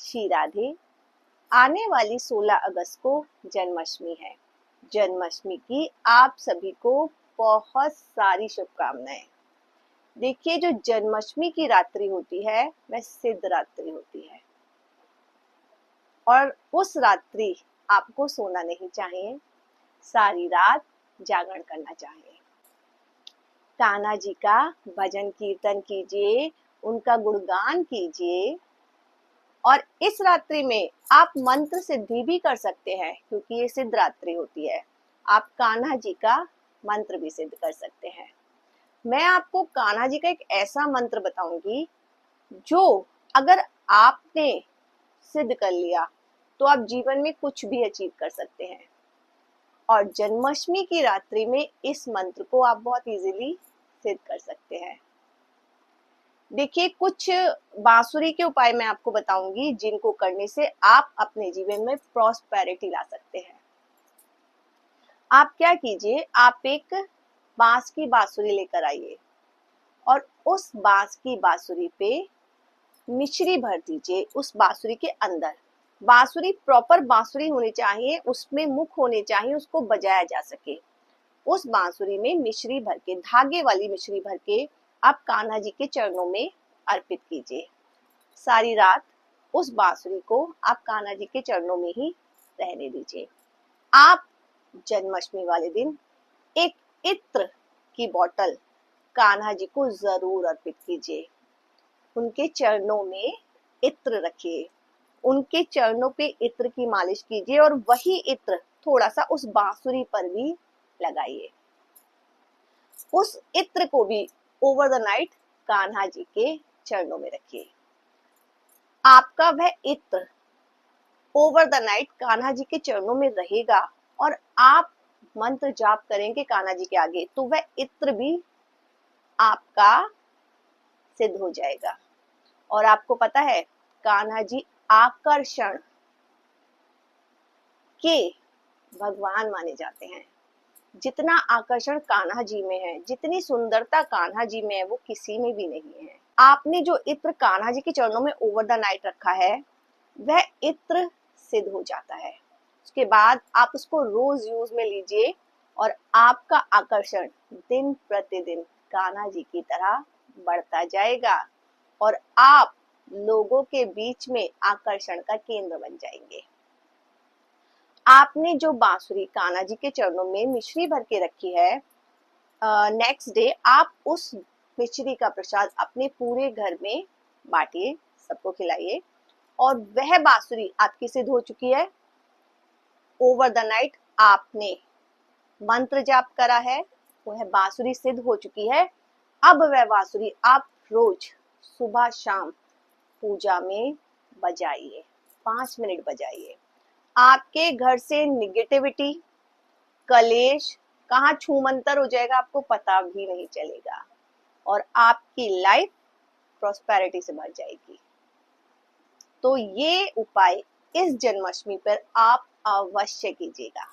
श्री राधे। आने वाली 16 अगस्त को जन्माष्टमी है। जन्माष्टमी की आप सभी को बहुत सारी शुभकामनाएं। देखिए, जो जन्माष्टमी की रात्रि होती है वह सिद्ध रात्रि होती है और उस रात्रि आपको सोना नहीं चाहिए, सारी रात जागरण करना चाहिए। कान्हा जी का भजन कीर्तन कीजिए, उनका गुणगान कीजिए और इस रात्रि में आप मंत्र सिद्धि भी कर सकते हैं क्योंकि ये सिद्ध रात्रि होती है। आप कान्हा जी का मंत्र भी सिद्ध कर सकते हैं। मैं आपको कान्हा जी का एक ऐसा मंत्र बताऊंगी जो अगर आपने सिद्ध कर लिया तो आप जीवन में कुछ भी अचीव कर सकते हैं। और जन्माष्टमी की रात्रि में इस मंत्र को आप बहुत इजीली सिद्ध कर सकते हैं। देखिए, कुछ बांसुरी के उपाय मैं आपको बताऊंगी जिनको करने से आप अपने जीवन में प्रॉस्पेरिटी ला सकते हैं। आप क्या कीजिए, आप एक बांस की बांसुरी लेकर आइए और उस बांस की बांसुरी पे मिश्री भर दीजिए। उस बांसुरी के अंदर बांसुरी प्रॉपर बांसुरी होनी चाहिए, उसमें मुख होने चाहिए, उसको बजाया जा सके। उस बांसुरी में मिश्री भर के, धागे वाली मिश्री भर के आप कान्हा जी के चरणों में अर्पित कीजिए। सारी रात उस बांसुरी को आप कान्हा जी के चरणों में ही रहने दीजिए। आप जन्माष्टमी वाले दिन एक इत्र की बोतल कान्हा जी को जरूर अर्पित कीजिए। उनके चरणों में इत्र रखिए, उनके चरणों पे इत्र की मालिश कीजिए और वही इत्र थोड़ा सा उस बांसुरी पर भी लगाइए। उस इत्र को भी over the night Kanha ji के चरणों में रखिए। आपका वह इत्र over the night Kanha ji के चरणों में रहेगा और आप मंत्र जाप करेंगे कान्हा जी के आगे तो वह इत्र भी आपका सिद्ध हो जाएगा। और आपको पता है, कान्हा जी आकर्षण के भगवान माने जाते हैं। जितना आकर्षण कान्हा जी में है, जितनी सुंदरता कान्हा जी में है, वो किसी में भी नहीं है। आपने जो इत्र कान्हा जी के चरणों में ओवर द नाइट रखा है वह इत्र सिद्ध हो जाता है। उसके बाद आप उसको रोज यूज में लीजिए और आपका आकर्षण दिन प्रतिदिन कान्हा जी की तरह बढ़ता जाएगा और आप लोगों के बीच में आकर्षण का केंद्र बन जाएंगे। आपने जो बांसुरी कान्हा जी के चरणों में मिश्री भर के रखी है, नेक्स्ट डे आप उस मिश्री का प्रसाद अपने पूरे घर में बांटिए, सबको खिलाइए। और वह बांसुरी आपकी सिद्ध हो चुकी है। ओवर द नाइट आपने मंत्र जाप करा है, वह बांसुरी सिद्ध हो चुकी है। अब वह बांसुरी आप रोज सुबह शाम पूजा में बजाइए, 5 मिनट बजाइए। आपके घर से निगेटिविटी, कलेश कहाँ छूमंतर हो जाएगा आपको पता भी नहीं चलेगा और आपकी लाइफ प्रॉस्पेरिटी से भर जाएगी। तो ये उपाय इस जन्माष्टमी पर आप अवश्य कीजिएगा।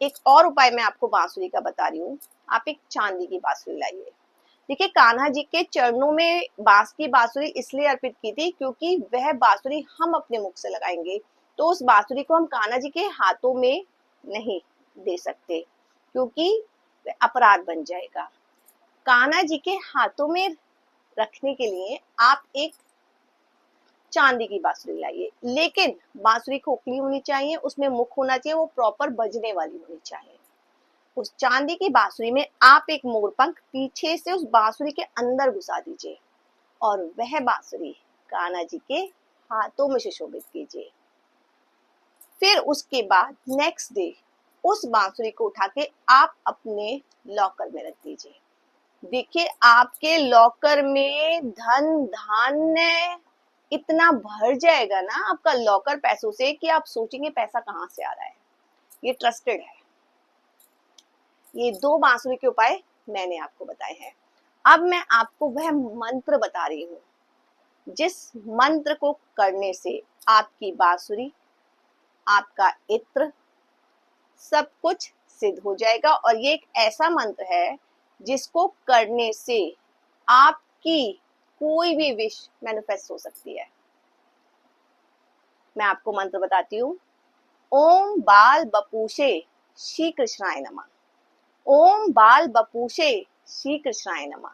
एक और उपाय मैं आपको बांसुरी का बता रही हूँ। आप एक चांदी की बांसुरी लाइए। देखिए, कान्हा जी के चरणों में बांस की बांसुरी इसलिए अर्पित की थी क्योंकि वह बांसुरी हम अपने मुख से लगाएंगे तो उस बांसुरी को हम कान्हा जी के हाथों में नहीं दे सकते क्योंकि वह अपराध बन जाएगा। कान्हा जी के हाथों में रखने के लिए आप एक चांदी की बांसुरी लाइए, लेकिन बांसुरी खोखली होनी चाहिए, उसमें मुख होना चाहिए, वो प्रॉपर बजने वाली होनी चाहिए। उस चांदी की बांसुरी में आप एक मोरपंख पीछे से उस बांसुरी के अंदर घुसा दीजिए और वह बांसुरी कान्हा जी के हाथों में सुशोभित कीजिए। फिर उसके बाद नेक्स्ट डे उस बांसुरी को उठा के आप अपने लॉकर में रख दीजिए। देखिए, आपके लॉकर में धन धान्य इतना भर जाएगा ना आपका लॉकर पैसों से कि आप सोचेंगे पैसा कहाँ से आ रहा है। ये ट्रस्टेड है। ये 2 बांसुरी के उपाय मैंने आपको बताए हैं। अब मैं आपको वह मंत्र बता रही हूँ जिस मंत्र को करने से आपकी बांसुरी, आपका इत्र सब कुछ सिद्ध हो जाएगा। और ये एक ऐसा मंत्र है जिसको करने से आपकी कोई भी विश मैनिफेस्ट हो सकती है। मैं आपको मंत्र बताती हूँ। ओम बाल बपूषे श्री कृष्णाय नमः। ओम बाल बपूषे श्री कृष्णाय नमः।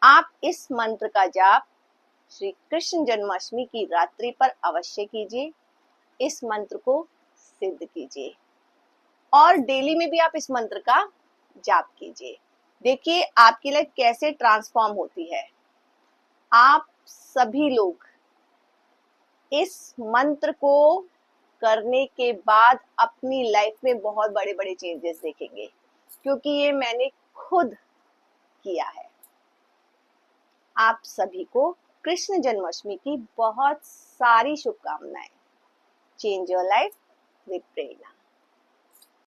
आप इस मंत्र का जाप श्री कृष्ण जन्माष्टमी की रात्रि पर अवश्य कीजिए। इस मंत्र को सिद्ध कीजिए और डेली में भी आप इस मंत्र का जाप कीजिए। देखिए आपकी लाइफ कैसे ट्रांसफॉर्म होती है। आप सभी लोग इस मंत्र को करने के बाद अपनी लाइफ में बहुत बड़े बड़े चेंजेस देखेंगे, क्योंकि ये मैंने खुद किया है। आप सभी को कृष्ण जन्माष्टमी की बहुत सारी शुभकामनाएं। Change your life with Prerna.